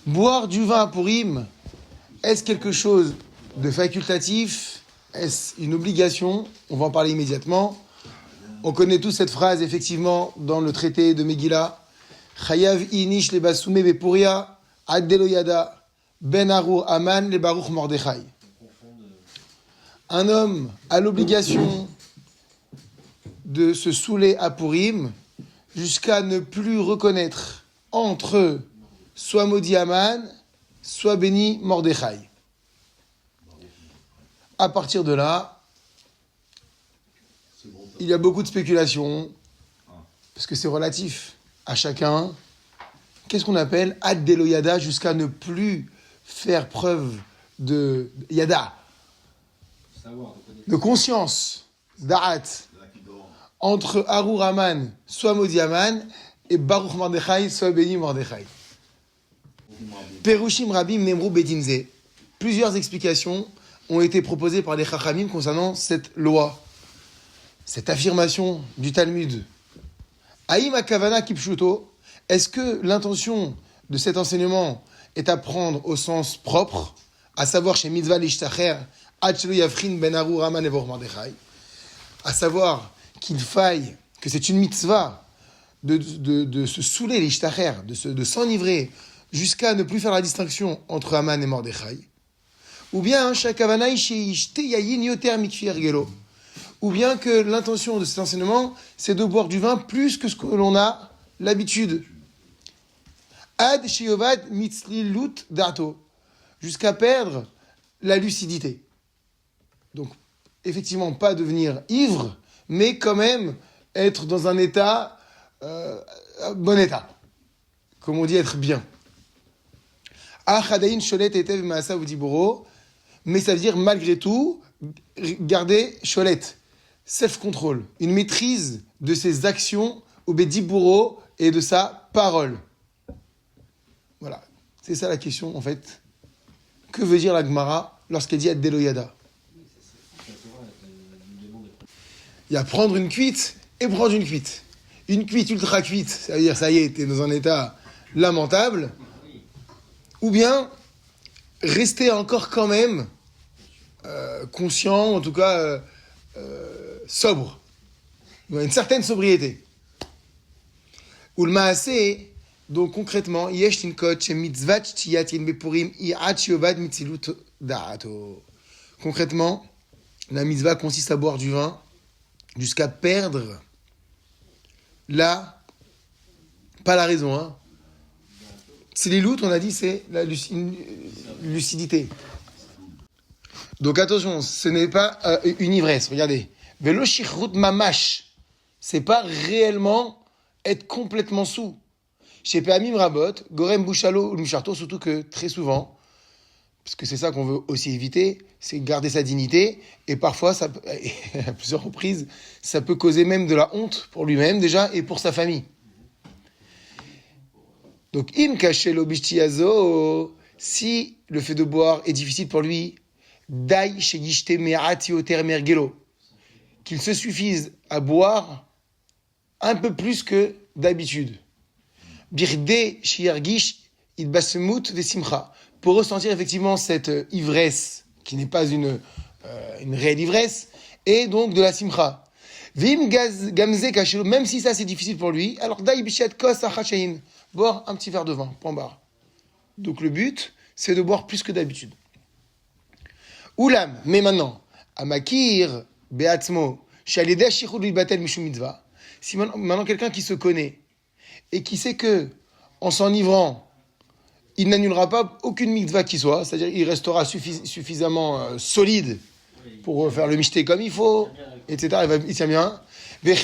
Boire du vin à Purim, est-ce quelque chose de facultatif? Est-ce une obligation? On va en parler immédiatement. On connaît tous cette phrase, effectivement, dans le traité de Megillah. Chayav inish le basume bepuria ad delo yada ben arur aman le baruch mordechai. Un homme a l'obligation de se saouler à Purim jusqu'à ne plus reconnaître entre eux soit maudit Aman, soit béni Mordechai. À partir de là, il y a beaucoup de spéculations, parce que c'est relatif à chacun. Qu'est-ce qu'on appelle ad delo yada, jusqu'à ne plus faire preuve de yada, de conscience, da'at, entre Arur Aman, soit maudit Aman, et Baruch Mordechai, soit béni Mordechai. Perushim Rabim Nemru Bedinze. Plusieurs explications ont été proposées par les Chachamim concernant cette loi, cette affirmation du Talmud. Aïm Akavana Kipshuto, est-ce que l'intention de cet enseignement est à prendre au sens propre, à savoir chez Mitzvah Lishtacher, Achelu Yafrin Ben Arur Aman et Baruch Mordechai, à savoir qu'il faille, que c'est une mitzvah de se saouler l'ishtacher, de s'enivrer, jusqu'à ne plus faire la distinction entre Aman et Mordechai, ou bien ou bien que l'intention de cet enseignement, c'est de boire du vin plus que ce que l'on a l'habitude. Ad sheyovad mitzlilut dato, jusqu'à perdre la lucidité. Donc, effectivement, pas devenir ivre, mais quand même être dans un état, bon état. Comme on dit, être bien. Mais ça veut dire, malgré tout, garder cholette, self-control, une maîtrise de ses actions, au bediburo, et de sa parole. Voilà. C'est ça la question, en fait. Que veut dire la Gemara lorsqu'elle dit ad delo yada? Il y a prendre une cuite et prendre une cuite. Une cuite ultra cuite, ça veut dire, ça y est, t'es dans un état lamentable. Ou bien, rester encore quand même conscient, en tout cas sobre. Une certaine sobriété. Ou le maasé, donc concrètement, yesh tinkot chez mitzvat tiyatin bepurim i'at shiovad mitzilut da'ato. Concrètement, la mitzvah consiste à boire du vin jusqu'à perdre pas la raison, hein. Tzililut, on a dit, c'est la lucidité. Donc attention, ce n'est pas une ivresse, regardez. Velo shichrut mamash, c'est pas réellement être complètement sous. Chez Peamim Rabot, Gorem Bouchalo ou Micharto, surtout que très souvent, parce que c'est ça qu'on veut aussi éviter, c'est garder sa dignité, et parfois, ça, à plusieurs reprises, ça peut causer même de la honte pour lui-même déjà, et pour sa famille. Donc, im kashelo bishtiazo, si le fait de boire est difficile pour lui, dai shegishte me'ati oter mergelo, qu'il se suffise à boire un peu plus que d'habitude. Birde sheyargish idbasemut vesimcha, pour ressentir effectivement cette ivresse, qui n'est pas une réelle ivresse, et donc de la simcha. Vim gamze kashelo, même si ça c'est difficile pour lui, alors dai bishat kos achachein, boire un petit verre de vin, point barre. Donc le but, c'est de boire plus que d'habitude. Oulam, mais maintenant, amakir beatzmo, shalideh shichud libatel mishum mitzvah. Si maintenant quelqu'un qui se connaît et qui sait que en s'enivrant, il n'annulera pas aucune mitzvah qui soit, c'est-à-dire il restera suffisamment solide pour faire le mishté comme il faut, etc. Il tient bien. Et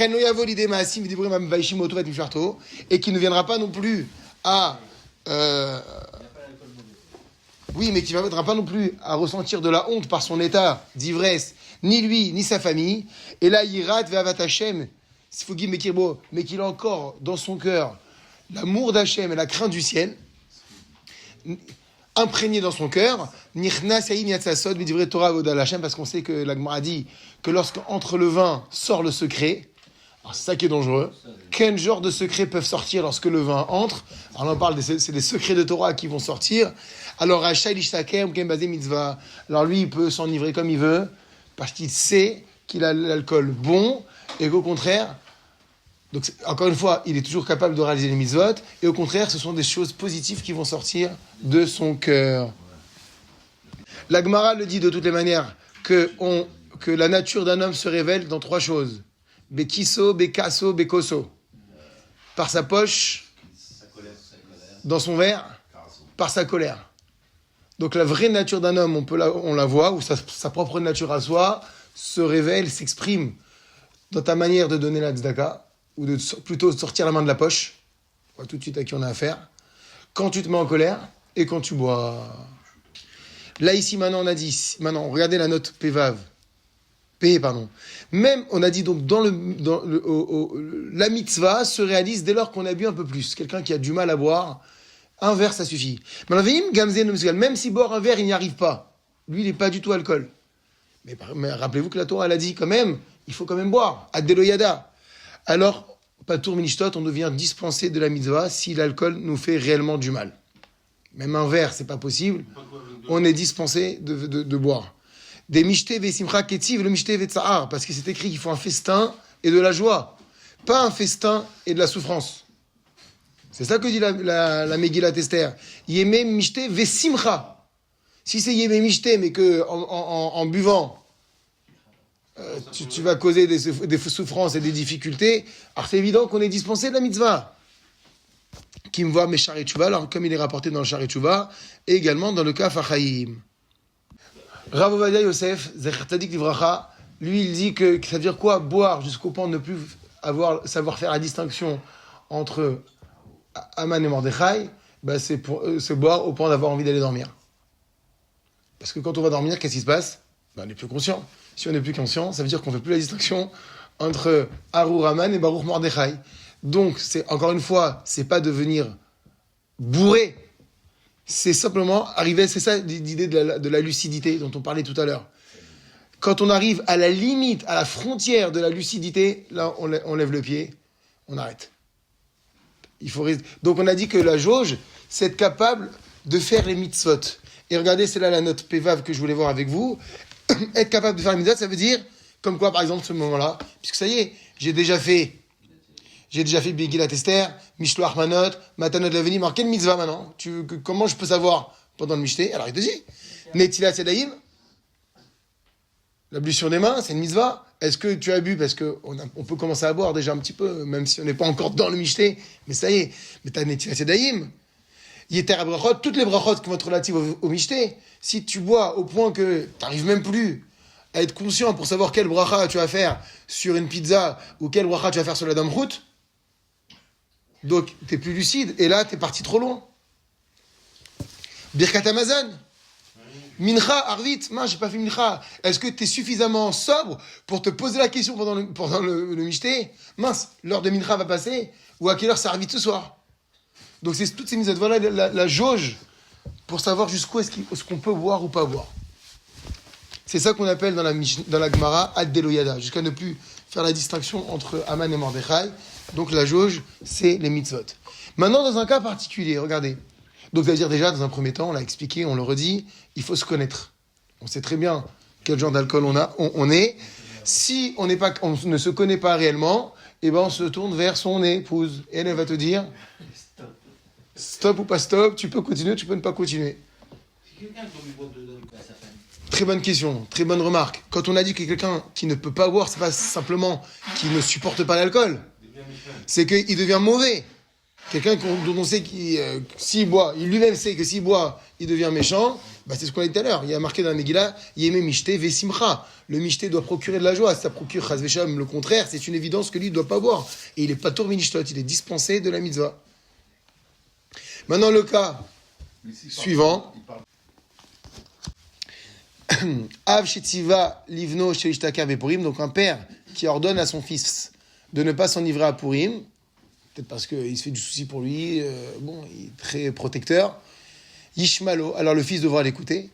qui ne viendra pas non plus à... oui, mais qui ne viendra pas non plus à ressentir de la honte par son état d'ivresse, ni lui, ni sa famille. Et là, Yirat ve'avat Hashem, mais qu'il a encore dans son cœur l'amour d'Hachem et la crainte du ciel, imprégné dans son cœur, parce qu'on sait que la Gemara dit que lorsqu'entre le vin sort le secret, Alors, c'est ça qui est dangereux. Quel genre de secrets peuvent sortir lorsque le vin entre? Alors, on en parle, c'est des secrets de Torah qui vont sortir. Alors, Rachel Ishtakem, Ken Bazé Mitzvah. Alors, lui, il peut s'enivrer comme il veut, parce qu'il sait qu'il a l'alcool bon, et qu'au contraire, donc, encore une fois, il est toujours capable de réaliser les mitzvot, et au contraire, ce sont des choses positives qui vont sortir de son cœur. La Gemara le dit de toutes les manières, que la nature d'un homme se révèle dans 3 choses. Bekiso, Bekaso, Bekoso. Par sa poche, dans son verre, par sa colère. Donc la vraie nature d'un homme, on la voit, ou sa propre nature à soi, se révèle, s'exprime dans ta manière de donner la tzedaka, ou plutôt de sortir la main de la poche. On voit tout de suite à qui on a affaire. Quand tu te mets en colère, et quand tu bois. Là, ici, maintenant, on a dit, regardez la note P-Vav. P, pardon. Même, on a dit donc, la mitzvah se réalise dès lors qu'on a bu un peu plus. Quelqu'un qui a du mal à boire, un verre, ça suffit. Même si boire un verre, il n'y arrive pas. Lui, il n'est pas du tout alcool. Mais rappelez-vous que la Torah, elle a dit quand même, il faut quand même boire. Ad-deloyada. Alors, Patour Minishtot, on devient dispensé de la mitzvah si l'alcool nous fait réellement du mal. Même un verre, c'est pas possible. On est dispensé de boire. Des mishté vesimcha ketziv, le mishté vetzahar, parce que c'est écrit qu'il faut un festin et de la joie, pas un festin et de la souffrance. C'est ça que dit la Megillat Esther. Yemé mishté vesimcha. Si c'est yemé mishté, mais que en buvant, tu vas causer des souffrances et des difficultés, alors c'est évident qu'on est dispensé de la mitzvah. Qui me voit mes Shaarei Tshuva, alors comme il est rapporté dans le Shaarei Tshuva, et également dans le Kaf HaChaim. Rav Ovadia Yosef, Zecher Tzadik Livracha, lui il dit que ça veut dire quoi? Boire jusqu'au point de ne plus savoir faire la distinction entre Aman et Mordechai, c'est boire au point d'avoir envie d'aller dormir. Parce que quand on va dormir, qu'est-ce qui se passe? On n'est plus conscient. Si on n'est plus conscient, ça veut dire qu'on ne fait plus la distinction entre Arur Aman et Baruch Mordechai. Donc, encore une fois, c'est pas devenir bourré. C'est simplement arriver, c'est ça l'idée de la lucidité dont on parlait tout à l'heure. Quand on arrive à la limite, à la frontière de la lucidité, là, on lève le pied, on arrête. Donc, on a dit que la jauge, c'est être capable de faire les mitzvot. Et regardez, c'est là la note P-Vav que je voulais voir avec vous. Être capable de faire les mitzvot, ça veut dire, comme quoi, par exemple, ce moment-là, puisque ça y est, j'ai déjà fait Megillat Esther, Mishloach Manot, Matanot Laveni, alors quelle mitzvah maintenant? Comment je peux savoir pendant le Mishté? Alors il te dit, Netilat Yadayim, l'ablution des mains, c'est une mitzvah. Est-ce que tu as bu? Parce qu'on peut commencer à boire déjà un petit peu, même si on n'est pas encore dans le Mishté, mais ça y est, mais tu as Netilat Yadayim. Yeter Brachot, toutes les brachot qui vont être relatives au Mishté. Si tu bois au point que tu n'arrives même plus à être conscient pour savoir quelle bracha tu vas faire sur une pizza ou quelle bracha tu vas faire sur la damrout, donc, tu es plus lucide, et là, tu es parti trop loin. Birkat Hamazon. Mincha, Arvit, j'ai pas fait Mincha. Est-ce que tu es suffisamment sobre pour te poser la question pendant le Mishté? Mince, l'heure de Mincha va passer, ou à quelle heure ça Arvit ce soir? Donc, c'est toutes ces mises à voilà la jauge pour savoir jusqu'où est-ce qu'on peut boire ou pas boire. C'est ça qu'on appelle dans la Gemara Ad-Deloyada, jusqu'à ne plus faire la distinction entre Aman et Mordechai. Donc la jauge, c'est les mitzvot. Maintenant, dans un cas particulier, regardez. Donc, c'est-à-dire déjà, dans un premier temps, on l'a expliqué, on le redit, il faut se connaître. On sait très bien quel genre d'alcool on est. Si on ne se connaît pas réellement, on se tourne vers son épouse. Et elle va te dire, stop ou pas stop, tu peux continuer, tu peux ne pas continuer. C'est quelqu'un qui lui boit dedans à sa femme. Très bonne question, très bonne remarque. Quand on a dit que quelqu'un qui ne peut pas boire, c'est pas simplement qu'il ne supporte pas l'alcool. C'est qu'il devient mauvais. Quelqu'un dont on sait qu'il s'il boit, il lui-même sait que s'il boit, il devient méchant, c'est ce qu'on a dit tout à l'heure. Il y a marqué dans la Megillah, Yemé Mishté Vesimcha. Le Mishté doit procurer de la joie. Si ça procure Chaz Vesham le contraire, c'est une évidence que lui ne doit pas boire. Et il est Patour Minishtot, il est dispensé de la mitzvah. Maintenant, le cas suivant. Av Shetiva Livno Sheishtaka Bepurim, donc un père qui ordonne à son fils de ne pas s'enivrer à Purim, peut-être parce qu'il se fait du souci pour lui, il est très protecteur. Yishmalo, alors le fils devra l'écouter.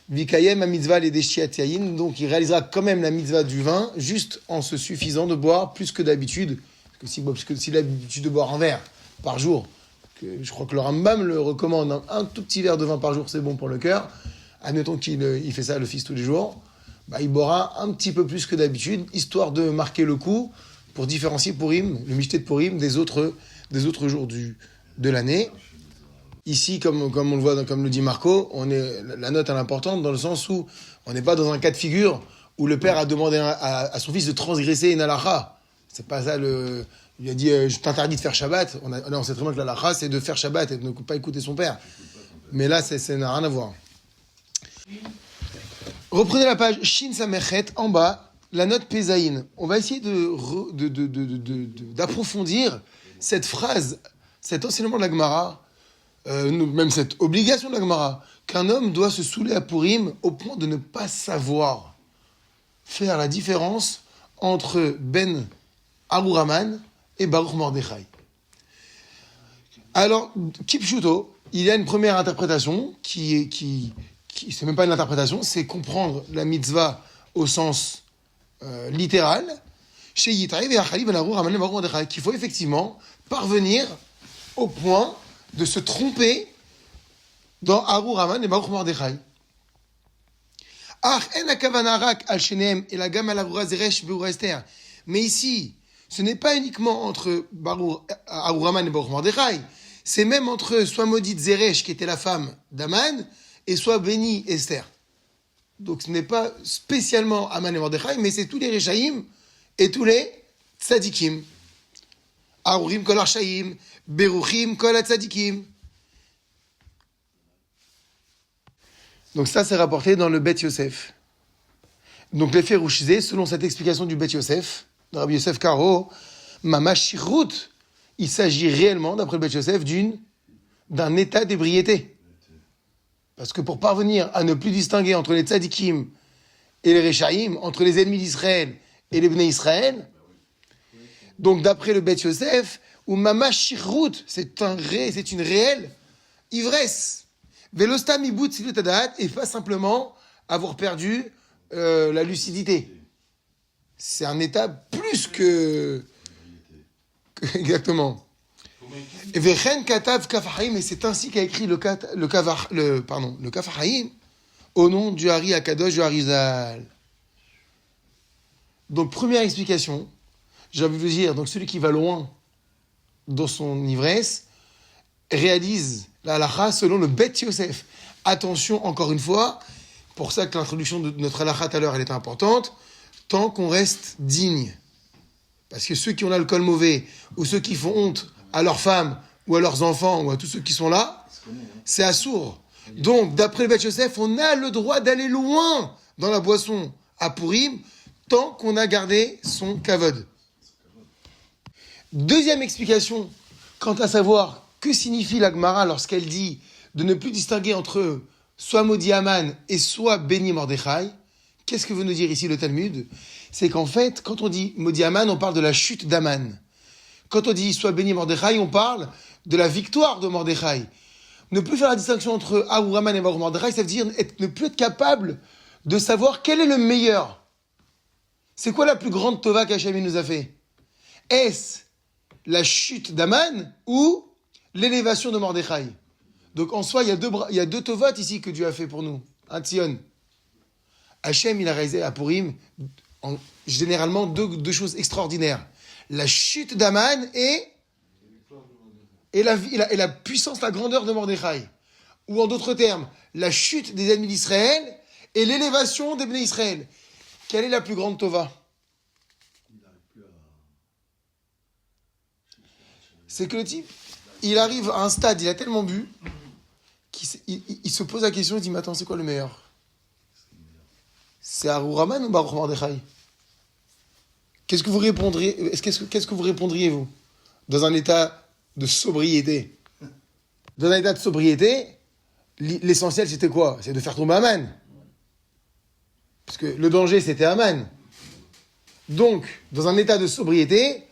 Vikayem a mitzvah les deshiat yayin, donc il réalisera quand même la mitzvah du vin, juste en se suffisant de boire plus que d'habitude. Parce que s'il a l'habitude de boire un verre par jour, je crois que le Rambam le recommande, un tout petit verre de vin par jour, c'est bon pour le cœur. Admettons qu'il fait ça l'office tous les jours, il boira un petit peu plus que d'habitude, histoire de marquer le coup, pour différencier Purim, le Mishté de Purim, des autres jours de l'année. Ici, comme on le voit, comme le dit Marco, la note est importante dans le sens où on n'est pas dans un cas de figure où le père a demandé à son fils de transgresser une halakha. C'est pas ça il a dit je t'interdis de faire Shabbat. On sait très bien que la halakha c'est de faire Shabbat et de ne pas écouter son père. Mais là, ça n'a rien à voir. Reprenez la page Shin Samechet en bas, la note Pézaïn. On va essayer d'approfondir cette phrase, cet enseignement de la Gemara. Même cette obligation de la Gemara, qu'un homme doit se saouler à Purim au point de ne pas savoir faire la différence entre Ben Aruraman et Baruch Mordechai. Alors, Kipchuto, il y a une première interprétation qui c'est même pas une interprétation, c'est comprendre la mitzvah au sens littéral, chez Yitraï et Achali Ben Aruraman et Baruch Mordechai, qu'il faut effectivement parvenir au point de se tromper dans Arur Haman et Baruch Mordechai. Mais ici, ce n'est pas uniquement entre Arur Haman et Baruch Mordechai, c'est même entre soit maudite Zeresh, qui était la femme d'Aman, et soit bénie Esther. Donc ce n'est pas spécialement Haman et Mordechai, mais c'est tous les Rechaïm et tous les Tzadikim. Arurim kol Arshaïm, Beruchim kol Tzadikim. Donc ça, c'est rapporté dans le Bet Yosef. Donc les Férouchizés, selon cette explication du Bet Yosef, de Rabbi Yosef Karo, Mamashirut, il s'agit réellement, d'après le Bet Yosef, d'un état d'ébriété. Parce que pour parvenir à ne plus distinguer entre les Tzadikim et les Rechaïm, entre les ennemis d'Israël et les Bnei Israël, donc d'après le Bet Yosef, ou Mamashirut, c'est une réelle ivresse. Velostam ibut silutadat, et pas simplement avoir perdu la lucidité. C'est un état plus que exactement. Et Vechen katav Kaf-Haïm, et c'est ainsi qu'a écrit le Kaf-Haïm au nom du Hari Akadosh du Harizal. Donc première explication, j'ai envie de vous dire, donc celui qui va loin dans son ivresse réalise la halakha selon le Bet Yosef. Attention, encore une fois, pour ça que l'introduction de notre halakha tout à l'heure, elle est importante, tant qu'on reste digne. Parce que ceux qui ont l'alcool mauvais, ou ceux qui font honte à leurs femmes, ou à leurs enfants, ou à tous ceux qui sont là, c'est assourd. Donc, d'après le Bet Yosef, on a le droit d'aller loin dans la boisson à Purim, tant qu'on a gardé son kavod. Deuxième explication, quant à savoir que signifie la Gemara lorsqu'elle dit de ne plus distinguer entre soit maudit Haman et soit béni Mordechai. Qu'est-ce que veut nous dire ici le Talmud? C'est qu'en fait, quand on dit maudit Haman, on parle de la chute d'Haman. Quand on dit soit béni Mordechai, on parle de la victoire de Mordechai. Ne plus faire la distinction entre Arur Haman et Baruch Mordechai, ça veut dire ne plus être capable de savoir quel est le meilleur. C'est quoi la plus grande tova qu'Hachem nous a fait? Est-ce la chute d'Haman ou l'élévation de Mordechai? Donc en soi, il y a deux tovot ici que Dieu a fait pour nous. Un Tzion. Hachem, il a réalisé à Purim généralement deux choses extraordinaires. La chute d'Haman et la puissance, la grandeur de Mordechai. Ou en d'autres termes, la chute des ennemis d'Israël et l'élévation des Bnei Israël. Quelle est la plus grande tova? C'est que le type, il arrive à un stade, il a tellement bu, qu'il se pose la question, il dit, mais attends, c'est quoi le meilleur? C'est Arur Haman ou Baruch Mordechai? Qu'est-ce que vous répondriez, qu'est-ce que vous répondriez, vous? Dans un état de sobriété. Dans un état de sobriété, l'essentiel, c'était quoi? C'est de faire tomber Haman. Parce que le danger, c'était Haman. Donc, dans un état de sobriété,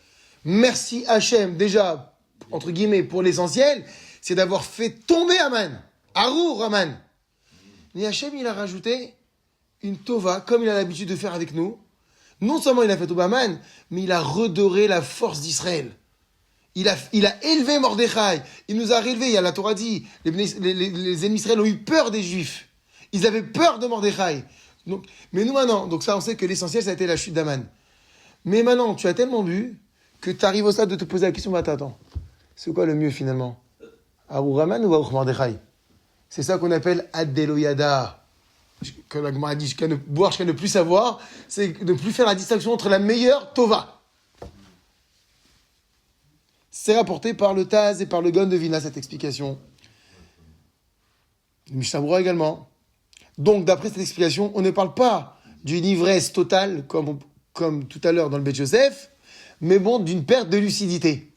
merci Hachem, déjà, entre guillemets, pour l'essentiel, c'est d'avoir fait tomber Haman. Arur Haman. Mais Hachem, il a rajouté une tova, comme il a l'habitude de faire avec nous. Non seulement il a fait Tobaman, mais il a redoré la force d'Israël. Il a élevé Mordechai. Il nous a rélevés. Il y a la Torah dit, les ennemis d'Israël ont eu peur des Juifs. Ils avaient peur de Mordechai. Donc, mais nous maintenant, donc ça on sait que l'essentiel ça a été la chute d'Aman. Mais maintenant, tu as tellement bu que tu arrives au stade de te poser la question, attends, c'est quoi le mieux finalement? Arur Haman ou Baruch Mordechai? C'est ça qu'on appelle Adeloyada. Que la Gemara dit, jusqu'à ne plus savoir, c'est de ne plus faire la distinction entre la meilleure Tova. C'est rapporté par le Taz et par le Gon de Vilna, cette explication. Le Mishnah Berurah également. Donc, d'après cette explication, on ne parle pas d'une ivresse totale, comme tout à l'heure dans le Beth Yosef, mais bon, d'une perte de lucidité.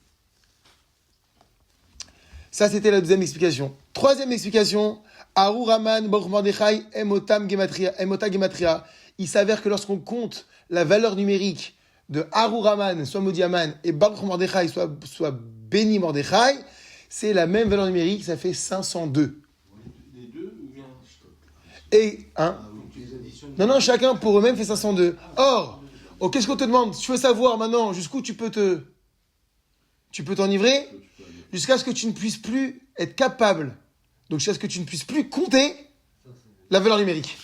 Ça, c'était la deuxième explication. Troisième explication, Arur Haman, Baruch Mordechai, Emota Gematria. Il s'avère que lorsqu'on compte la valeur numérique de Arur Haman, soit maudit Haman, et Baruch Mordechai, soit béni Mordechai, c'est la même valeur numérique, ça fait 502. Les deux ou bien Et, non, chacun pour eux-mêmes fait 502. Or, qu'est-ce qu'on te demande? Si tu veux savoir maintenant jusqu'où tu peux t'enivrer, jusqu'à ce que tu ne puisses plus être capable, donc jusqu'à ce que tu ne puisses plus compter la valeur numérique.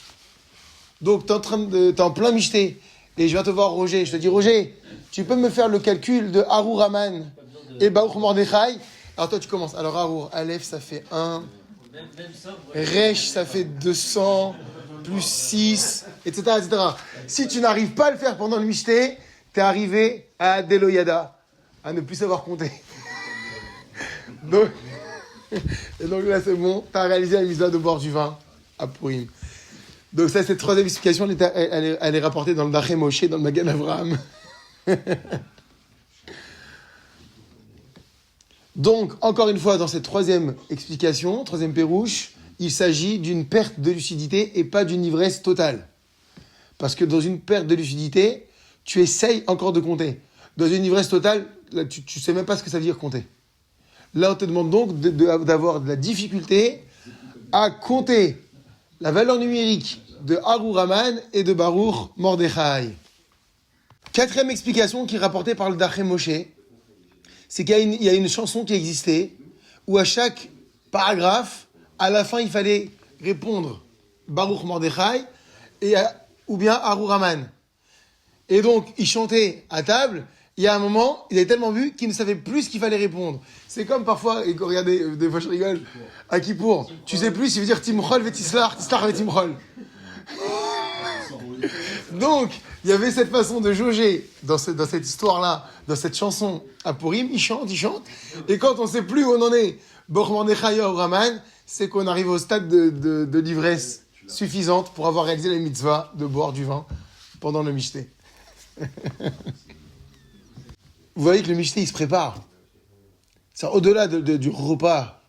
Donc, t'es en plein michté, et je viens te voir Roger, je te dis, Roger, tu peux me faire le calcul de Arur Haman et Baruch Mordechai? Alors toi, tu commences. Alors, Arur, Aleph, ça fait 1, Resh, ça fait 200, plus 6, etc., etc. Si tu n'arrives pas à le faire pendant le michté, t'es arrivé à Deloyada, à ne plus savoir compter. Donc là, c'est bon, tu as réalisé la mitzvah de boire du vin à Purim. Donc ça, cette troisième explication, elle est rapportée dans le Dachem Moshe, dans le Magan Avraham. Donc, encore une fois, dans cette troisième explication, troisième pérouche, il s'agit d'une perte de lucidité et pas d'une ivresse totale. Parce que dans une perte de lucidité, tu essayes encore de compter. Dans une ivresse totale, là, tu ne sais même pas ce que ça veut dire compter. Là, on te demande donc d'avoir de la difficulté à compter la valeur numérique de Arur Haman et de Baruch Mordechai. Quatrième explication qui est rapportée par le Dachem Moshe, c'est qu'il y a une chanson qui existait où à chaque paragraphe, à la fin, il fallait répondre Baruch Mordechai ou bien Arur Haman. Et donc, il chantait à table. Il y a un moment, il avait tellement vu qu'il ne savait plus ce qu'il fallait répondre. C'est comme parfois, et regardez, des fois je rigole, à Kippour, tu sais plus, il veut dire Timchol Vetislar, Tislar Vetimchol. Donc, il y avait cette façon de jauger dans cette histoire-là, dans cette chanson à Purim, il chante, et quand on ne sait plus où on en est, Baruch Mordechai ou Haman, c'est qu'on arrive au stade de l'ivresse suffisante pour avoir réalisé la mitzvah de boire du vin pendant le michté. Vous voyez que le michté, il se prépare. C'est au-delà du repas,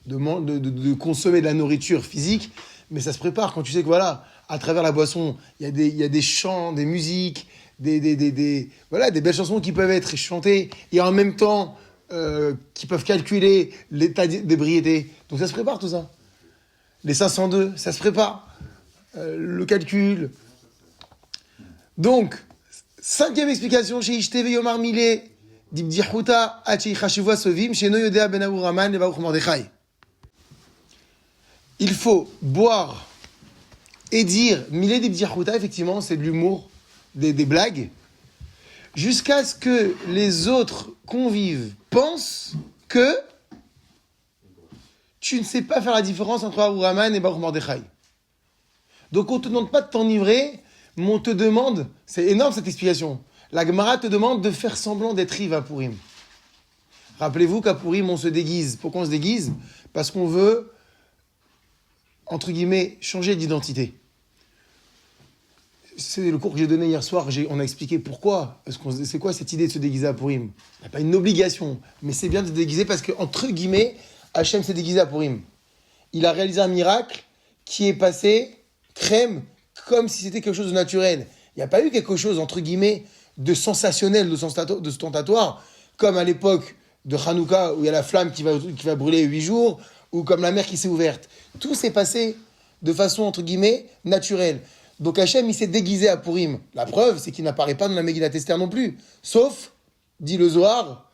de consommer de la nourriture physique, mais ça se prépare quand tu sais que voilà, à travers la boisson, il y a des chants, des musiques, des belles chansons qui peuvent être chantées et en même temps qui peuvent calculer l'état d'ébriété. Donc ça se prépare tout ça. Les 502, ça se prépare. Le calcul. Donc, cinquième explication chez Ishteve Yomar Milé. Il faut boire et dire Milé d'Ibdiachouta, effectivement, c'est de l'humour, des blagues, jusqu'à ce que les autres convives pensent que tu ne sais pas faire la différence entre Arur Haman et Baruch Mordechai. Donc on ne te demande pas de t'enivrer, mais on te demande, c'est énorme cette explication, la Gemara te demande de faire semblant d'être Yves à Purim. Rappelez-vous qu'à Purim, on se déguise. Pourquoi on se déguise? Parce qu'on veut, entre guillemets, changer d'identité. C'est le cours que j'ai donné hier soir, on a expliqué pourquoi. C'est quoi cette idée de se déguiser à Purim? Il n'y a pas une obligation, mais c'est bien de se déguiser parce que, entre guillemets, Hachem s'est déguisé à Purim. Il a réalisé un miracle qui est passé crème comme si c'était quelque chose de naturel. Il n'y a pas eu quelque chose, entre guillemets, de sensationnel, de ostentatoire, comme à l'époque de Hanouka, où il y a la flamme qui va brûler 8 jours, ou comme la mer qui s'est ouverte. Tout s'est passé de façon, entre guillemets, naturelle. Donc Hachem, il s'est déguisé à Purim. La preuve, c'est qu'il n'apparaît pas dans la Megillat Esther non plus. Sauf, dit le Zohar,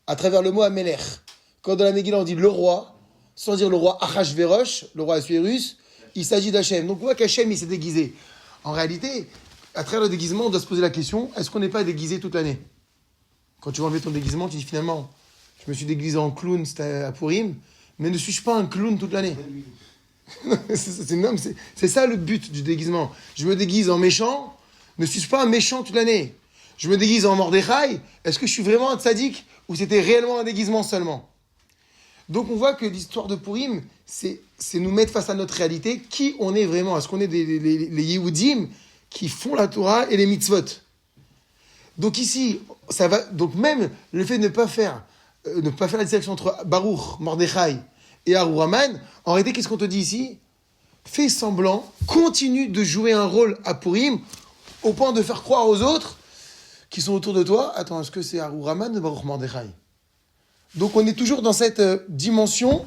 à travers le mot Amelech. Quand dans la Megillah, on dit le roi, sans dire le roi Achashverosh, le roi Assuérus, il s'agit d'Hachem. Donc on voit qu'Hachem, il s'est déguisé. En réalité, à travers le déguisement, on doit se poser la question, est-ce qu'on n'est pas déguisé toute l'année? Quand tu vas enlever ton déguisement, tu dis finalement, je me suis déguisé en clown, c'était à Purim, mais ne suis-je pas un clown toute l'année? C'est ça le but du déguisement. Je me déguise en méchant, ne suis-je pas un méchant toute l'année? Je me déguise en Mordechai, est-ce que je suis vraiment un tzaddik ou c'était réellement un déguisement seulement? Donc on voit que l'histoire de Purim, c'est nous mettre face à notre réalité, qui on est vraiment. Est-ce qu'on est les Yehudim qui font la Torah et les mitzvot? Donc ici, ça va. Donc même le fait de ne pas faire la distinction entre Baruch, Mordechai et Arur Haman, en réalité, qu'est-ce qu'on te dit ici? Fais semblant, continue de jouer un rôle à Purim, au point de faire croire aux autres qui sont autour de toi, attends, est-ce que c'est Arur Haman ou Baruch Mordechai? Donc on est toujours dans cette dimension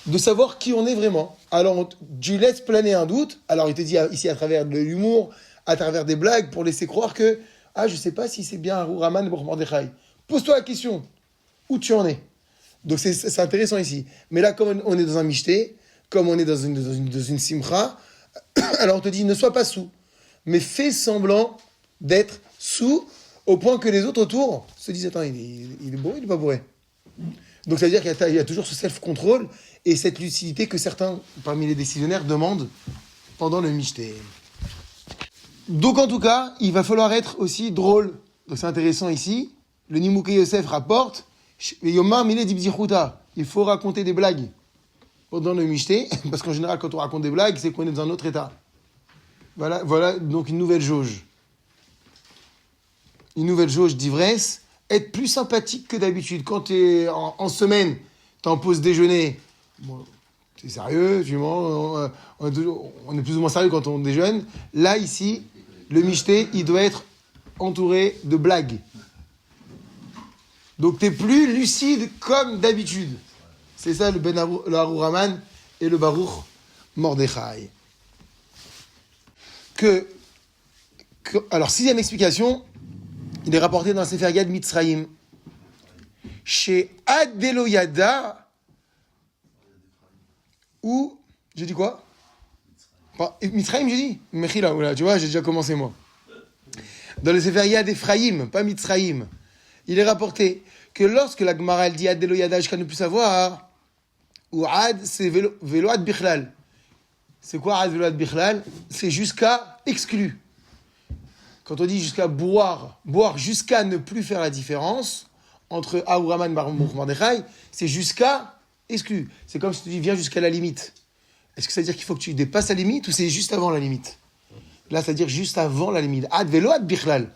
de savoir qui on est vraiment. Alors tu laisses planer un doute, alors il te dit ici à travers de l'humour, à travers des blagues, pour laisser croire que, je ne sais pas si c'est bien Arur Haman ou Baruch Mordechai. Pose-toi la question, où tu en es? Donc c'est intéressant ici. Mais là, comme on est dans un mishté, comme on est dans une simcha, alors on te dit, ne sois pas sous, mais fais semblant d'être sous, au point que les autres autour se disent, attends, il est bourré, il n'est pas bourré. Donc ça veut dire qu'il y a toujours ce self-control et cette lucidité que certains, parmi les décisionnaires, demandent pendant le mishté. Donc en tout cas, il va falloir être aussi drôle. Donc c'est intéressant ici. Le Nimukei Yosef rapporte, Yomar Mile Dibzichuta, il faut raconter des blagues pendant le mishté, parce qu'en général, quand on raconte des blagues, c'est qu'on est dans un autre état. Voilà donc une nouvelle jauge. Une nouvelle jauge d'ivresse. Être plus sympathique que d'habitude. Quand tu es en semaine, tu es en pause déjeuner, bon, tu es sérieux, tu mens, on est plus ou moins sérieux quand on déjeune. Là, ici, le mishté, il doit être entouré de blagues. Donc tu es plus lucide comme d'habitude. C'est ça le Arur Haman et le Baruch Mordechai. Alors, sixième explication, il est rapporté dans le Sefer Yad Mitzrayim. Chez Adeloyada, ou, j'ai dit quoi? Mitzrayim, j'ai dit? Mechila, voilà, tu vois, j'ai déjà commencé moi. Dans le Sefer Yad Ephraim, pas Mitzrayim, il est rapporté que lorsque la Gemara elle dit Adeloyada, jusqu'à ne plus savoir, ou Ad, c'est Velo Ad Bichlal. C'est quoi Ad Velo Ad Bichlal? C'est jusqu'à exclu. Quand on dit jusqu'à boire jusqu'à ne plus faire la différence entre Arur Haman et Baruch Mordechai, c'est jusqu'à exclu. C'est comme si tu dis viens jusqu'à la limite. Est-ce que ça veut dire qu'il faut que tu dépasses la limite ou c'est juste avant la limite? Là, ça veut dire juste avant la limite. Ad velo ad bichlal.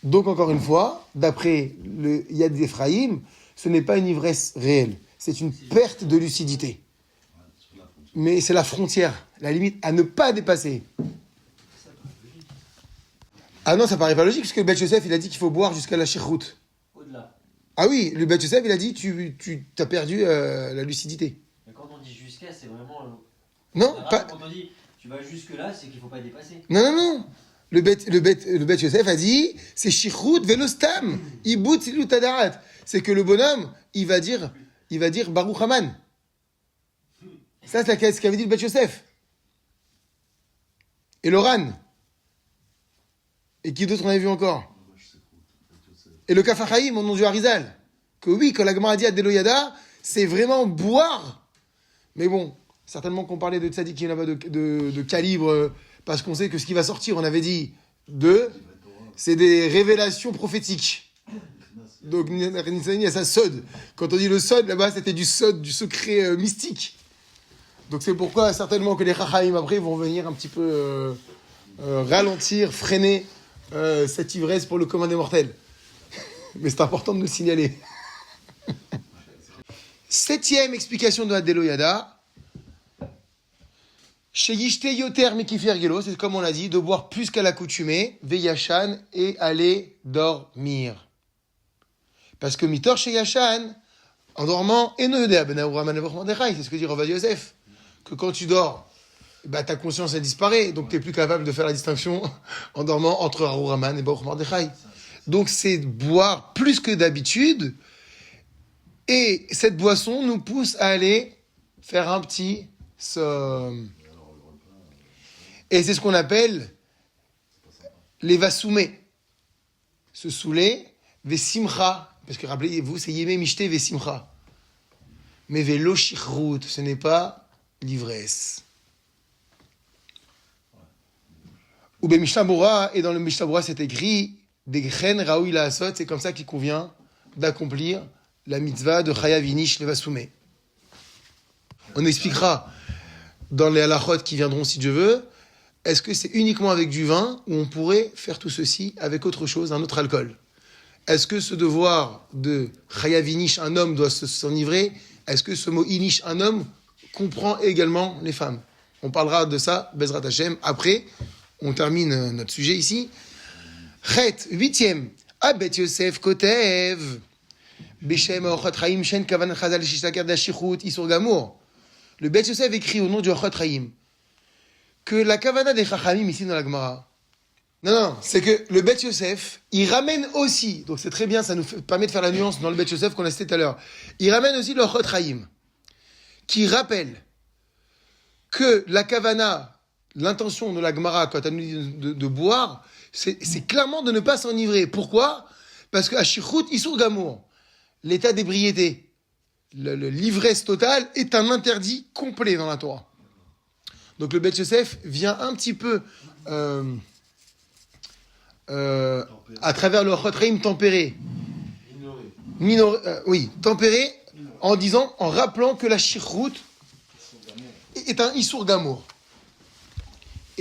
Donc, encore une fois, d'après le Yad Ephraim, ce n'est pas une ivresse réelle. C'est une perte de lucidité. Mais c'est la frontière, la limite à ne pas dépasser. Ah non, ça paraît pas logique, puisque le Beth Yosef, il a dit qu'il faut boire jusqu'à la shirhout. Au-delà. Ah oui, le Beth Yosef, il a dit tu as perdu la lucidité. Mais quand on dit jusqu'à, c'est vraiment. Non, pas... Quand on dit tu vas jusque-là, c'est qu'il ne faut pas dépasser. Non. Le Beth Yosef a dit c'est shirhout velostam, ibut silut tadarat. C'est que le bonhomme, il va dire Baruch Haman. Ça, c'est ce qu'avait dit le Beth Yosef. Et Loran. Et qui d'autre on avait vu encore? Et le Kafachaïm, au nom du Harizal. Que oui, quand la Gemara dit Adeloyada, c'est vraiment boire. Mais bon, certainement qu'on parlait de tzadikim là-bas de calibre, parce qu'on sait que ce qui va sortir, on avait dit, c'est des révélations prophétiques. Donc, il y a sa sod. Quand on dit le sod, là-bas, c'était du sod, du secret mystique. Donc c'est pourquoi certainement que les Chachaïm après vont venir un petit peu ralentir, freiner cette ivresse pour le commun des mortels. Mais c'est important de le signaler. Septième explication de Adeloyada. Chez Yishte Yoter Mekifir Gelo, c'est comme on l'a dit, de boire plus qu'à l'accoutumée, Veyachan, et aller dormir. Parce que Mitor chez Yachan, en dormant, et ne ben Avraham Mordechai, c'est ce que dit Ravad Yosef. que quand tu dors, bah, ta conscience elle disparaît, donc tu n'es plus capable de faire la distinction en dormant entre Arour Haman et Baruch Mordechai. Donc c'est boire plus que d'habitude, et cette boisson nous pousse à aller faire un petit somme. Et c'est ce qu'on appelle les vasoumés. Se saouler, vesimcha, parce que rappelez-vous, c'est yémé mishté vesimcha. Mais velo shichrut, ce n'est pas l'ivresse. Ou ben Mishnah Bora, et dans le Mishnah Bora c'est écrit des chen raoui la asot, c'est comme ça qu'il convient d'accomplir la mitzvah de chayav inish le vasoumé. On expliquera dans les halachot qui viendront si Dieu veut, est-ce que c'est uniquement avec du vin ou on pourrait faire tout ceci avec autre chose, un autre alcool? Est-ce que ce devoir de chayav inish, un homme doit s'enivrer? Est-ce que ce mot inish, un homme, comprend également les femmes? On parlera de ça, Bezrat Hashem. Après, on termine notre sujet ici. Chet, 8e. Abet Yosef Kotev. Beshem Ochot Chaim Shen Kavan Chazal Shishtaker Dashichut Isur Gamour. Le Bet Yosef écrit au nom du Ochot Chaim que la Kavana des Chachamim ici dans la Gemara. Non, c'est que le Bet Yosef, il ramène aussi, donc c'est très bien, ça nous permet de faire la nuance dans le Bet Yosef qu'on a cité tout à l'heure. Il ramène aussi le Ochot Chaim, qui rappelle que la Kavana, l'intention de la Gemara, quand elle nous dit de boire, c'est clairement de ne pas s'enivrer. Pourquoi? Parce que Ashichut Isur Gamour, l'état d'ébriété, l'ivresse totale est un interdit complet dans la Torah. Donc le Bet Yosef vient un petit peu à travers le Ochot Chaim tempéré. Tempéré en rappelant que la Shichrut est un Isur Gamour.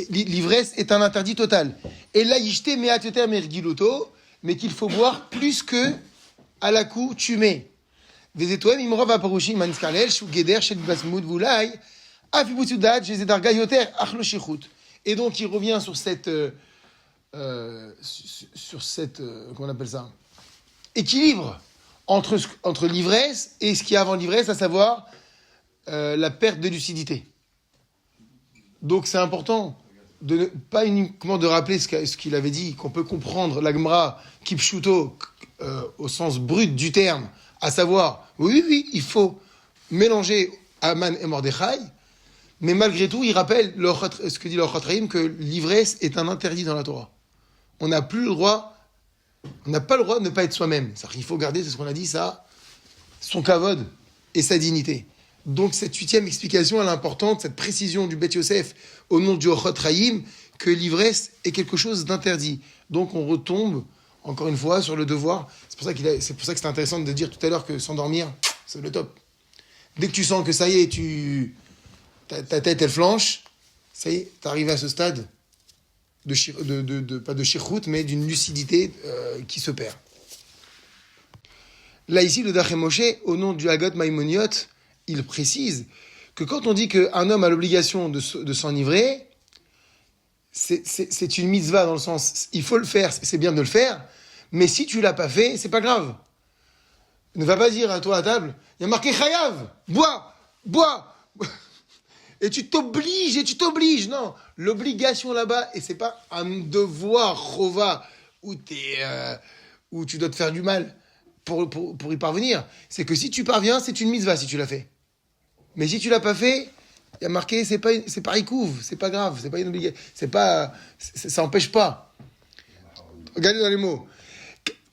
L'ivresse est un interdit total. Et là, Yishte Meat Yoter Mergiloto, mais qu'il faut boire plus que à la coutumée. Vezetoem Imrov Aparushim Maniskalel, Shu Geder, Shel Basmud Voulai, Afibutudad, Jezedarga Yoter, Achlo Shechut. Et donc, il revient sur cette comment on appelle ça, équilibre entre l'ivresse et ce qui est avant l'ivresse, à savoir la perte de lucidité. Donc, c'est important de ne pas uniquement de rappeler ce qu'il avait dit, qu'on peut comprendre la Gemara Kipshuto au sens brut du terme, à savoir, oui, il faut mélanger Haman et Mordechai, mais malgré tout, il rappelle ce que dit le Ochot Chaim, que l'ivresse est un interdit dans la Torah. On n'a pas le droit de ne pas être soi-même. Il faut garder, c'est ce qu'on a dit, ça, son kavod et sa dignité. Donc cette 8e explication, elle est importante, cette précision du Bet Yosef au nom du Ochot Chaim, que l'ivresse est quelque chose d'interdit. Donc on retombe, encore une fois, sur le devoir. C'est pour ça que c'était intéressant de dire tout à l'heure que s'endormir, c'est le top. Dès que tu sens que ça y est, ta tête elle flanche, ça y est, t'es arrivé à ce stade pas de shirchut, mais d'une lucidité qui se perd. Là ici, le Dachem Moshe, au nom du Hagot Maimoniot, il précise que quand on dit qu'un homme a l'obligation de s'enivrer, c'est une mitzvah dans le sens, il faut le faire, c'est bien de le faire, mais si tu l'as pas fait, c'est pas grave. Ne va pas dire à toi à table, il y a marqué Chayav, bois. Et tu t'obliges. Non, l'obligation là-bas, et c'est pas un devoir, chova, où tu dois te faire du mal pour y parvenir. C'est que si tu parviens, c'est une mitzvah si tu l'as fait. Mais si tu l'as pas fait, il y a marqué, c'est pas rikouv, c'est pas grave, c'est pas une obligation, ça empêche pas. Regardez dans les mots.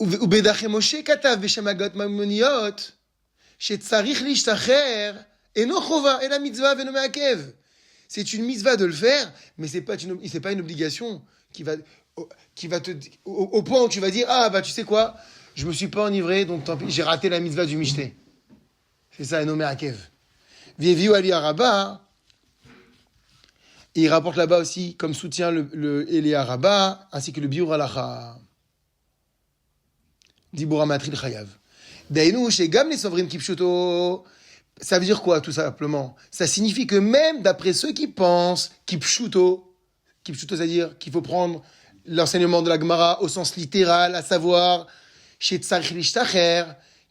ובדרכי משה כתב בשם הגות ממוניות שצריך להשתחרר אינו חובה אלא מצווה ואינו מעכב. C'est une mitzvah de le faire, mais c'est pas une obligation qui va te au point où tu vas dire tu sais quoi, je me suis pas enivré donc tant pis, j'ai raté la mitzvah du mishté. C'est ça éno מעכב. Vieviou Ali Araba, il rapporte là-bas aussi comme soutien le Eli Araba ainsi que le Biur Halacha. Dibura Matril Chayav. Dainu Shegam les Sovrim Kipshuto. Ça veut dire quoi, tout simplement? Ça signifie que même d'après ceux qui pensent Kipshuto, c'est-à-dire qu'il faut prendre l'enseignement de la Gemara au sens littéral, à savoir chez Tzarich Lishtacher,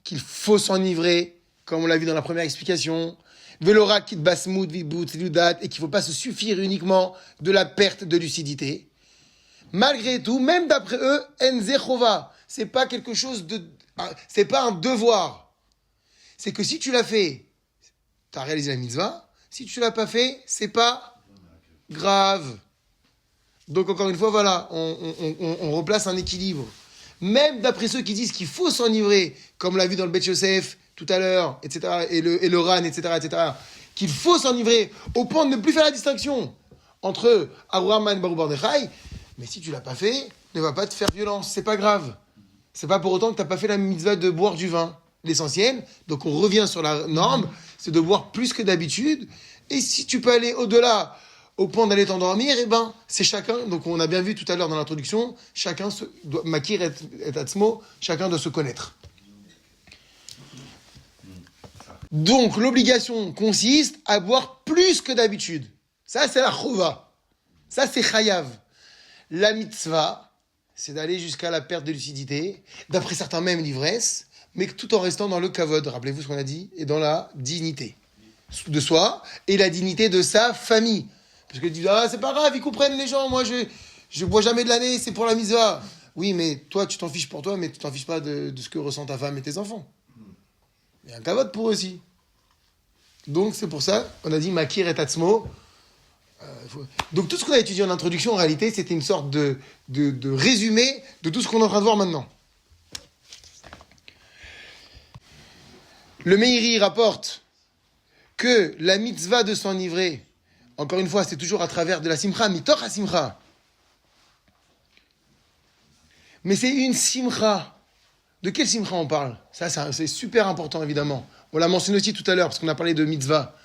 qu'il faut s'enivrer, comme on l'a vu dans la première explication. Velora kit basmoud vibut liudat, et qu'il ne faut pas se suffire uniquement de la perte de lucidité. Malgré tout, même d'après eux, enzechova, c'est pas quelque chose c'est pas un devoir. C'est que si tu l'as fait, tu as réalisé la mitzvah. Si tu l'as pas fait, c'est pas grave. Donc encore une fois, voilà, on replace un équilibre. Même d'après ceux qui disent qu'il faut s'enivrer, comme l'a vu dans le Bet Yosef tout à l'heure, etc., et le Ran, etc., qu'il faut s'enivrer au point de ne plus faire la distinction entre Aruaman et Baruch Mordechai, mais si tu l'as pas fait, ne va pas te faire violence, c'est pas grave. C'est pas pour autant que tu n'as pas fait la mitzvah de boire du vin. L'essentiel, donc on revient sur la norme, c'est de boire plus que d'habitude, et si tu peux aller au-delà, au point d'aller t'endormir, eh ben, c'est chacun, donc on a bien vu tout à l'heure dans l'introduction, chacun doit, Makir et Atzmo, chacun doit se connaître. Donc l'obligation consiste à boire plus que d'habitude. Ça c'est la chova. Ça c'est chayav. La mitzvah, c'est d'aller jusqu'à la perte de lucidité, d'après certains même l'ivresse, mais tout en restant dans le kavod, rappelez-vous ce qu'on a dit, et dans la dignité de soi, et la dignité de sa famille. Parce que tu dis, c'est pas grave, ils comprennent les gens, moi je bois jamais de l'année, c'est pour la mitzvah. Oui, mais toi tu t'en fiches pour toi, mais tu t'en fiches pas de ce que ressent ta femme et tes enfants. Il y a un kavod pour eux aussi. Donc c'est pour ça, on a dit Makir et Atzmo. Donc tout ce qu'on a étudié en introduction, en réalité, c'était une sorte de résumé de tout ce qu'on est en train de voir maintenant. Le Meiri rapporte que la mitzvah de s'enivrer, encore une fois, c'est toujours à travers de la simcha, mitoch ha simcha. Mais c'est une simcha. De quelle simcha on parle ? Ça, c'est super important, évidemment. On l'a mentionné aussi tout à l'heure, parce qu'on a parlé de mitzvah.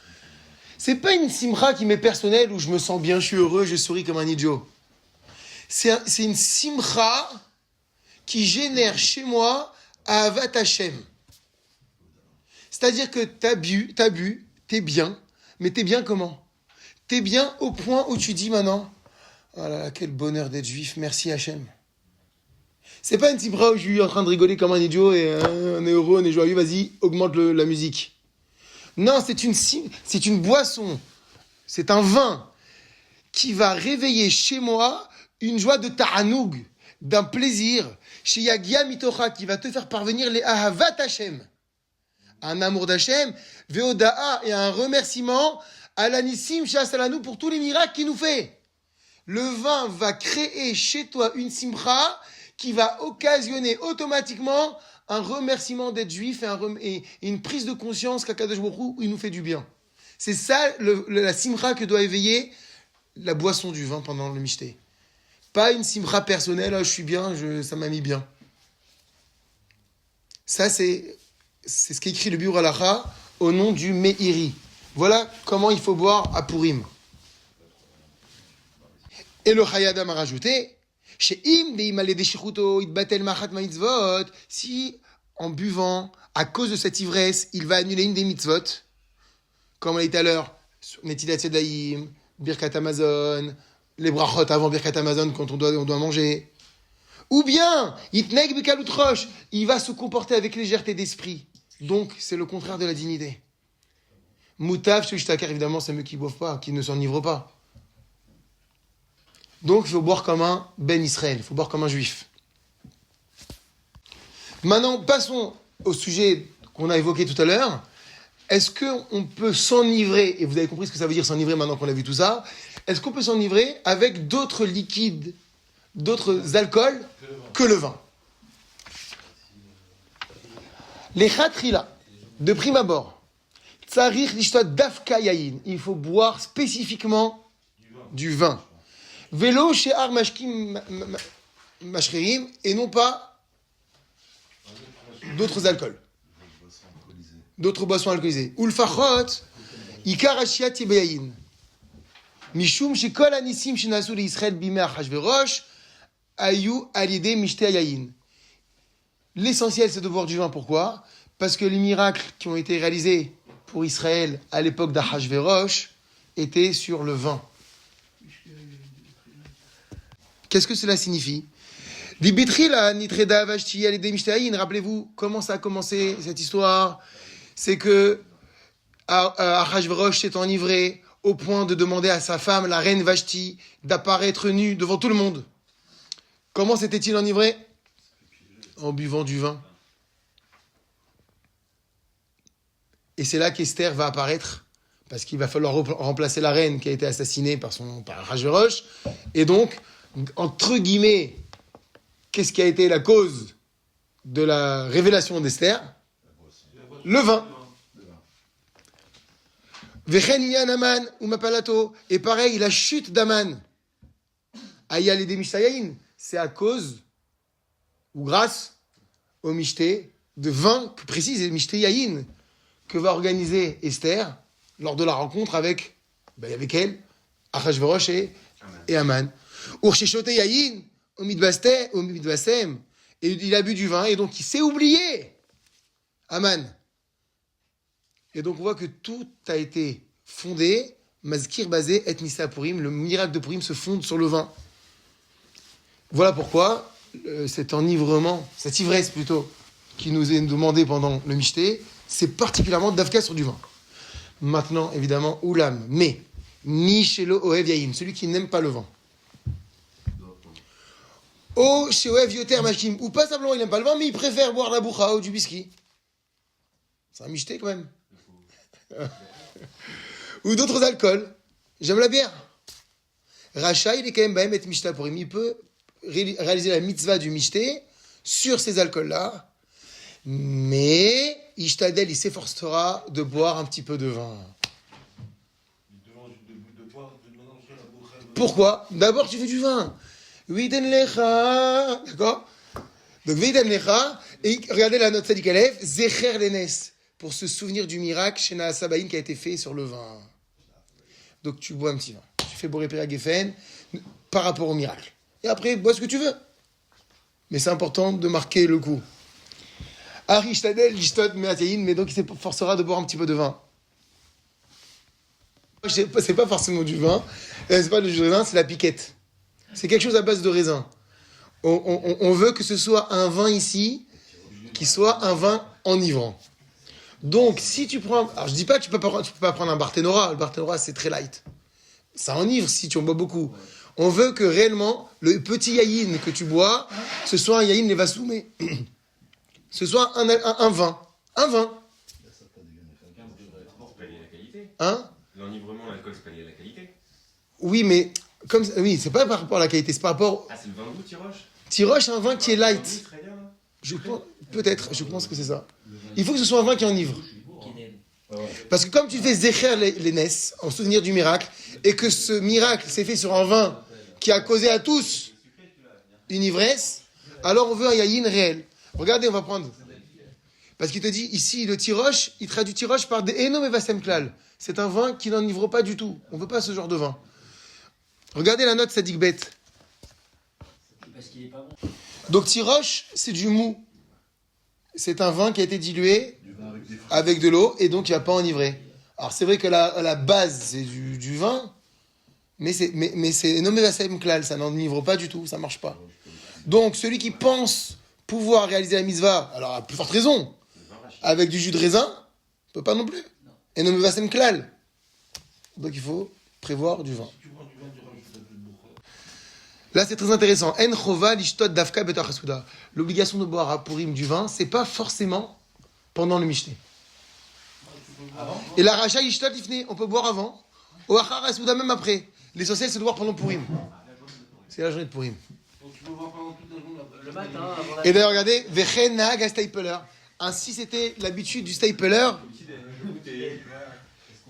C'est pas une simcha qui m'est personnelle, où je me sens bien, je suis heureux, je souris comme un idiot. C'est une simcha qui génère chez moi ahavat Hashem. C'est-à-dire que t'as bu, t'es bien, mais t'es bien comment ? T'es bien au point où tu dis maintenant, oh là là, quel bonheur d'être juif, merci Hashem. C'est pas une simcha où je suis en train de rigoler comme un idiot et on est heureux, on est joyeux, vas-y, augmente la musique. Non, c'est une boisson, c'est un vin qui va réveiller chez moi une joie de ta'anoug, d'un plaisir, chez Yagia Mitocha, qui va te faire parvenir les ahavat Hashem. Un amour d'Hachem, Veoda'a, et un remerciement à l'anissim Shasalanou pour tous les miracles qu'il nous fait. Le vin va créer chez toi une simcha qui va occasionner automatiquement un remerciement d'être juif et une prise de conscience qu'Akadosh Baruch Hu, il nous fait du bien. C'est ça la simcha que doit éveiller la boisson du vin pendant le mishté. Pas une simcha personnelle, je suis bien, ça m'a mis bien. Ça, c'est ce qu'écrit le Biur Halacha au nom du Meiri. Voilà comment il faut boire à Purim. Et le Chayadam a rajouté, si en buvant, à cause de cette ivresse, il va annuler une des mitzvot, comme on l'a dit tout à l'heure, Netilat Yadayim, Birkat Hamazon, les brachot avant Birkat Hamazon quand on doit manger. Ou bien, Itneg Bekalut Rosh, il va se comporter avec légèreté d'esprit. Donc, c'est le contraire de la dignité. Moutav, Shishtakar, évidemment, c'est ceux qui ne boivent pas, qui ne s'enivrent pas. Donc, il faut boire comme un Ben Israël, il faut boire comme un juif. Maintenant, passons au sujet qu'on a évoqué tout à l'heure. Est-ce qu'on peut s'enivrer, et vous avez compris ce que ça veut dire s'enivrer maintenant qu'on a vu tout ça, est-ce qu'on peut s'enivrer avec d'autres liquides, d'autres alcools que le vin ? Les khatrila, de prime abord, tsarich lishtot dafka yayin, il faut boire spécifiquement du vin. Vélo chez ar mashkim mashririm, et non pas d'autres alcools, d'autres boissons alcoolisées. Ulfachot, ikar ashiat yayin. Mishum shekol anisim shenasu liYisrael bimei Achashverosh ayu alidei mishte yayin. L'essentiel, c'est de boire du vin. Pourquoi ? Parce que les miracles qui ont été réalisés pour Israël à l'époque d'Achashverosh étaient sur le vin. Qu'est-ce que cela signifie ? Rappelez-vous comment ça a commencé cette histoire. C'est que Achashverosh s'est enivré au point de demander à sa femme, la reine Vashti, d'apparaître nue devant tout le monde. Comment s'était-il enivré? En buvant du vin. Et c'est là qu'Esther va apparaître, parce qu'il va falloir remplacer la reine qui a été assassinée par Achashverosh. Et donc, entre guillemets, qu'est-ce qui a été la cause de la révélation d'Esther? Le vin. Vechenia Naman ou Mapalato. Et pareil, la chute d'Aman. Ayal et Mishayayin. C'est à cause, ou grâce, au Mishté, de vin, précise, et Mishté Yayin, que va organiser Esther lors de la rencontre avec elle, Achashverosh et Aman. Urshishote Yayin, au Midbasem. Et il a bu du vin, et donc il s'est oublié. Aman. Et donc on voit que tout a été fondé, Mazkir basé, et Nissa Purim, le miracle de Purim se fonde sur le vin. Voilà pourquoi cet enivrement, cette ivresse plutôt, qui nous est demandée pendant le Mishté, c'est particulièrement d'Avka sur du vin. Maintenant, évidemment, Oulam, mais, Mishelo Oev Yaim, celui qui n'aime pas le vin. O Sheoev Yoter Mashkim, ou pas simplement il n'aime pas le vin, mais il préfère boire la boucha ou du whisky. C'est un Mishté quand même. Ou d'autres alcools. J'aime la bière. Racha, il est quand même Bahem et Mishta Purim. Il peut réaliser la mitzvah du Mishté sur ces alcools-là. Mais Ishtadel, il s'efforcera de boire un petit peu de vin. Pourquoi? D'abord, tu fais du vin. Viden lecha. D'accord? Donc, Viden lecha. Et regardez la note Sadik Aleph. Zecher lenes. Pour se souvenir du miracle chez Naasabaïn qui a été fait sur le vin. Donc tu bois un petit vin. Tu fais Boré Pera Geffen par rapport au miracle. Et après, bois ce que tu veux. Mais c'est important de marquer le coup. Ari Shtadel, Lishtot, Meatayin, mais donc il s'efforcera de boire un petit peu de vin. C'est pas forcément du vin. C'est pas du jus de raisin, c'est la piquette. C'est quelque chose à base de raisin. On veut que ce soit un vin ici qui soit un vin enivrant. Donc, si tu prends... Alors, je dis pas que tu peux pas prendre un Barthénora. Le Barthénora, c'est très light. Ça enivre si tu en bois beaucoup. On veut que réellement, le petit yaïn que tu bois, ce soit un yaïn levasoumé. Ce soit un vin. Un vin. Hein? L'enivrement, l'alcool, c'est pas lié à la qualité. Oui, mais... Oui, c'est pas par rapport à la qualité, c'est par rapport... Ah, c'est le vin doux, Tiroche? Tiroche, c'est un vin qui est light. Je pense que c'est ça. Il faut que ce soit un vin qui enivre. Parce que comme tu fais Zecher les Nes, en souvenir du miracle, et que ce miracle s'est fait sur un vin qui a causé à tous une ivresse, alors on veut un yayin réel. Regardez, on va prendre. Parce qu'il te dit, ici, le tiroche, il traduit tiroche par des enom et vasem klal. C'est un vin qui n'enivre pas du tout. On ne veut pas ce genre de vin. Regardez la note Sadik Bet. Parce qu'il est pas bon. Donc tiroche, c'est du mou. C'est un vin qui a été dilué avec de l'eau et donc il ne va pas enivrer. Alors c'est vrai que la base c'est du vin, mais c'est nommé vasem klal, ça n'enivre pas du tout, ça ne marche pas. Donc celui qui pense pouvoir réaliser la mitzvah, alors à plus forte raison, avec du jus de raisin, ne peut pas non plus. Et nommé vasem klal. Donc il faut prévoir du vin. Là, c'est très intéressant. En chova lishtot dafka betar chasuda. L'obligation de boire à Purim du vin, c'est pas forcément pendant le Mishneh. Et la racha lishtot lifnei, on peut boire avant. Ou achar chasuda, même après. L'essentiel, c'est de boire pendant Purim. C'est la journée de Purim. Le matin, avant la... Et d'ailleurs, regardez, vechen nahag stapler. Ainsi, c'était l'habitude du stapler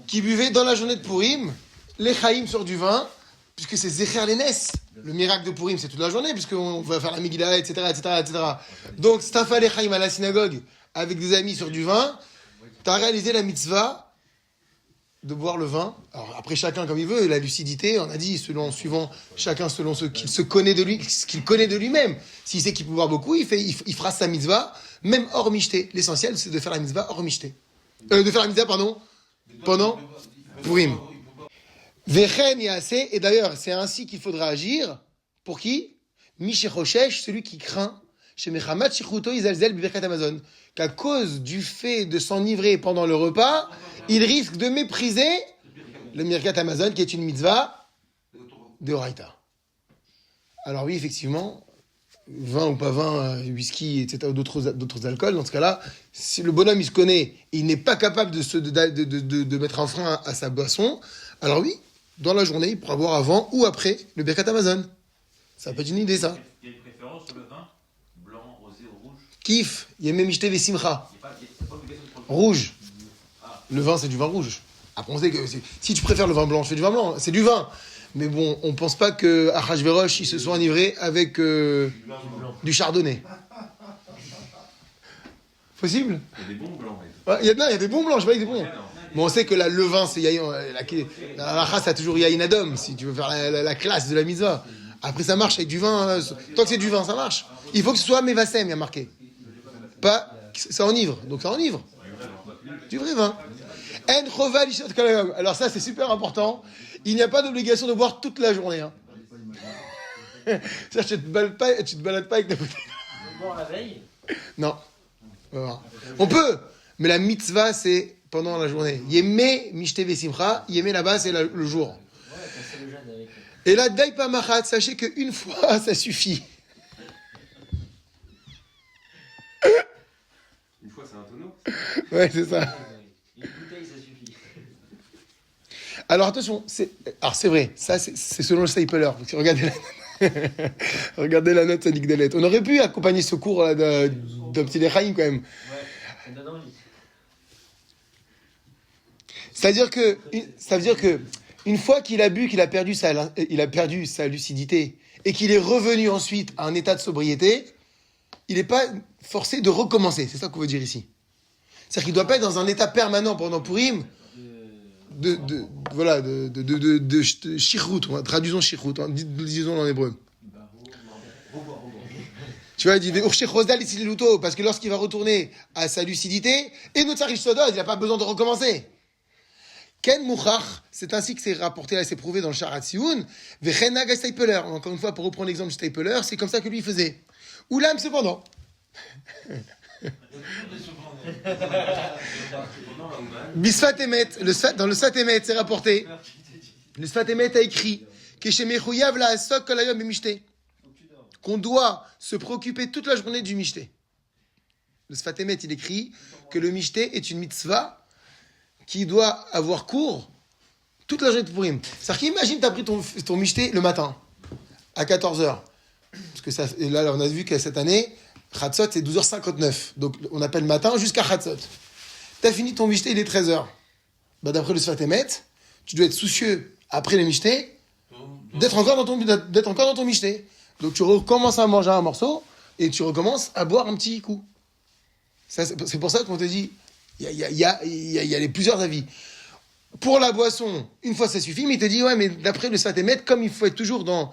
qui buvait dans la journée de Purim les chaïm sur du vin, puisque c'est Zecher les Nes. Le miracle de Purim, c'est toute la journée, puisqu'on va faire la Megillah, etc., etc., etc. Donc, si t'as fait les chaïm à la synagogue avec des amis sur du vin, t'as réalisé la mitzvah de boire le vin. Alors, après, chacun comme il veut, la lucidité, on a dit, suivant chacun selon ce qu'il se connaît de lui, ce qu'il connaît de lui-même. S'il sait qu'il peut boire beaucoup, il fera sa mitzvah, même hors Mishté. L'essentiel, c'est de faire la mitzvah hors Mishté. De faire la mitzvah, pendant Purim. Vechen yaseh, et d'ailleurs, c'est ainsi qu'il faudra agir. Pour qui? Mishechoshesh, celui qui craint. Chez Mechamat Shichuto Izalzel Biberkat Amazon. Qu'à cause du fait de s'enivrer pendant le repas, il risque de mépriser le Birkat Hamazon, qui est une mitzvah de Oraïta. Alors oui, effectivement, vin ou pas vin, whisky, etc., d'autres alcools, dans ce cas-là, si le bonhomme, il se connaît, il n'est pas capable de mettre un frein à sa boisson, alors oui, dans la journée, il pourra boire avant ou après le Birkat Hamazon. Ça peut être une idée, ça. Il y a une préférence sur le vin blanc, rosé ou rouge? Kif, Yemem Mishte Vesimcha. Il n'y a pas d'obligation de prendre Rouge. Le vin, c'est du vin rouge. Après, on sait que si tu préfères le vin blanc, je fais du vin blanc. C'est du vin. Mais bon, on pense pas que Achashverosh, il se soit enivré avec du chardonnay. Possible? Il y a des bons blancs. Ouais, il y a des bons blancs, je sais pas, des bons. Mais on sait que le vin, c'est Yaïn. La race a toujours Yaïn Adom, si tu veux faire la classe de la mitzvah. Après, ça marche avec du vin. Tant que c'est du vin, ça marche. Il faut que ce soit Mevassem, il y a marqué. Pas, ça enivre. Donc ça enivre. Du vrai vin. En chova lishat kalayom. Alors ça, c'est super important. Il n'y a pas d'obligation de boire toute la journée. Hein. C'est-à-dire, tu te balades pas avec ta bouteille. On boit la veille. Non. On peut, mais la mitzvah, c'est pendant la journée. Yemé mishte vesimcha. Yemé là-bas, c'est le jour. Ouais, passer le jeûne avec. Et là, daïpa machat, sachez qu'une fois, ça suffit. Une fois, c'est un tonneau. Ouais, c'est ça. Une bouteille, ça suffit. Alors attention, c'est vrai, ça c'est selon le stapler. Regardez la note Sadiq Delet. On aurait pu accompagner ce cours là d'un petit Lechaïm quand même. Ouais, ça donne envie. C'est-à-dire que, ça veut dire que une fois qu'il a bu, qu'il a perdu sa lucidité et qu'il est revenu ensuite à un état de sobriété, il n'est pas forcé de recommencer. C'est ça qu'on veut dire ici. C'est-à-dire qu'il ne doit pas être dans un état permanent pendant Purim de shirut, traduisons shirut, disons en hébreu. Tu vois, il dit parce que lorsqu'il va retourner à sa lucidité, et notre Sarish Sodod, il n'a pas besoin de recommencer. Ken Mouchach, c'est ainsi que c'est rapporté, là, c'est prouvé dans le Sharat Sioun, Vechenag Stapler. Encore une fois, pour reprendre l'exemple du Stapler, c'est comme ça que lui faisait. Oulam, cependant. Bisfat Emet, dans le Sfat Emet, c'est rapporté. Le Sfat Emet a écrit qu'on doit se préoccuper toute la journée du Mishté. Le Sfat Emet, il écrit que le Mishté est une mitzvah qui doit avoir cours toute la journée de Purim. C'est-à-dire qu'imagine, tu as pris ton Mishté le matin, à 14h. Parce que ça, et là, on a vu que cette année, Chatzot, c'est 12h59. Donc, on appelle matin jusqu'à Chatzot. Tu as fini ton Mishté, il est 13h. Bah, d'après le Sfat Emet, tu dois être soucieux, après le Mishté, d'être encore dans ton Mishté. Donc, tu recommences à manger un morceau et tu recommences à boire un petit coup. Ça, c'est pour ça qu'on te dit, il y a les plusieurs avis. Pour la boisson, une fois ça suffit, mais il te dit, ouais, mais d'après le Sfat Emet, comme il faut être toujours dans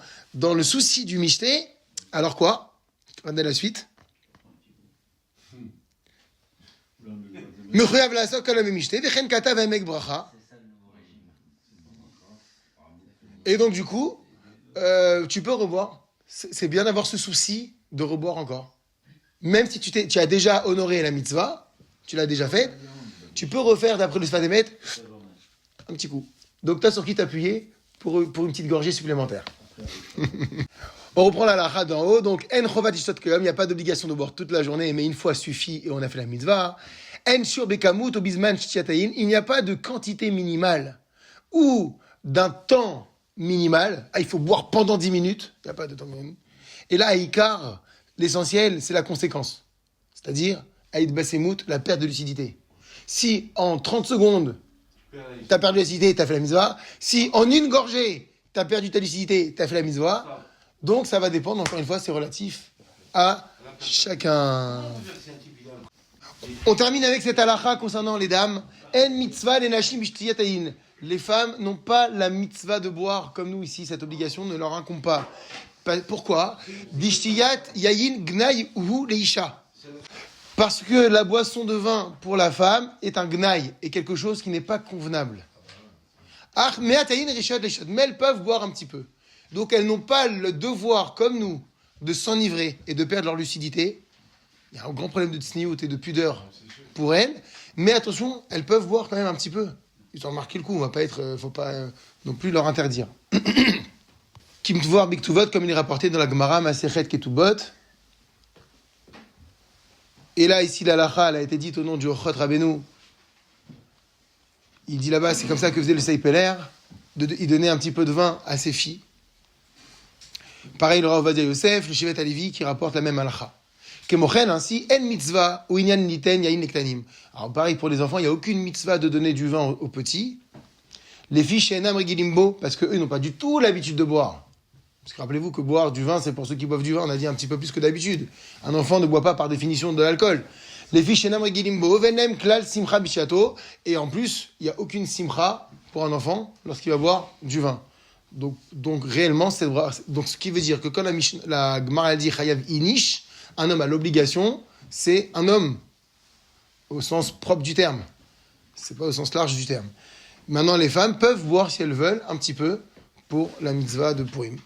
le souci du Mishté, alors quoi? Regardez la suite. Mechuyav la'asok kol ha-mishté, vechen katav ha'emek bracha. Et donc, du coup, tu peux reboire. C'est bien d'avoir ce souci de reboire encore. Même si tu as déjà honoré la mitzvah, tu l'as déjà faite, tu peux refaire, d'après le Sfat Emet, un petit coup. Donc, tu as sur qui t'appuyer pour une petite gorgée supplémentaire. On reprend la halakha d'en haut. Donc, en chovat ishtot kayom, il n'y a pas d'obligation de boire toute la journée, mais une fois suffit et on a fait la mitzvah. En sur bekamut ou bisman shtiatayin, il n'y a pas de quantité minimale ou d'un temps minimal. Ah, il faut boire pendant 10 minutes. Il n'y a pas de temps minimal. Et là, à Ikar, l'essentiel, c'est la conséquence. C'est-à-dire, Aïd Basemut, la perte de lucidité. Si en 30 secondes, tu as perdu la lucidité, tu as fait la mitzvah. Si en une gorgée, tu as perdu ta lucidité, tu as fait la mitzvah. Donc, ça va dépendre, encore une fois, c'est relatif à chacun. On termine avec cette halakha concernant les dames. En mitzvah les nashim b'shtiyatayin. Les femmes n'ont pas la mitzvah de boire comme nous ici. Cette obligation ne leur incombe pas. Pourquoi? Bishtiyat yayin gnai uhu leisha. Parce que la boisson de vin pour la femme est un gnai et quelque chose qui n'est pas convenable. Mais elles peuvent boire un petit peu. Donc elles n'ont pas le devoir, comme nous, de s'enivrer et de perdre leur lucidité. Il y a un grand problème de tsniout et de pudeur pour elles. Mais attention, elles peuvent boire quand même un petit peu. Ils ont remarqué le coup, faut pas non plus leur interdire. Kimtvoir Biktuvot, comme il est rapporté dans la Gemara, Masechet Ketubot. Et là, ici, la halakha, elle a été dite au nom du Ochot Rabbeinu. Il dit là-bas, c'est comme ça que faisait le Seipeler. Il donnait un petit peu de vin à ses filles. Pareil, le Rav Ovadia Yosef, le Shevet Halevi, qui rapporte la même halakha. Kemochen, ainsi, en mitzvah, ou inyan niten yain nektanim. Alors, pareil, pour les enfants, il n'y a aucune mitzvah de donner du vin aux petits. Les filles, chez Enam Regilimbo, parce qu'eux n'ont pas du tout l'habitude de boire. Parce que rappelez-vous que boire du vin, c'est pour ceux qui boivent du vin, on a dit un petit peu plus que d'habitude. Un enfant ne boit pas par définition de l'alcool. Les filles, chez Enam Regilimbo, venem klal simcha bishato. Et en plus, il n'y a aucune simcha pour un enfant lorsqu'il va boire du vin. Donc réellement, donc ce qui veut dire que quand la Gemara dit chayav inish, un homme a l'obligation, c'est un homme au sens propre du terme. C'est pas au sens large du terme. Maintenant, les femmes peuvent boire si elles veulent un petit peu pour la mitzvah de Purim.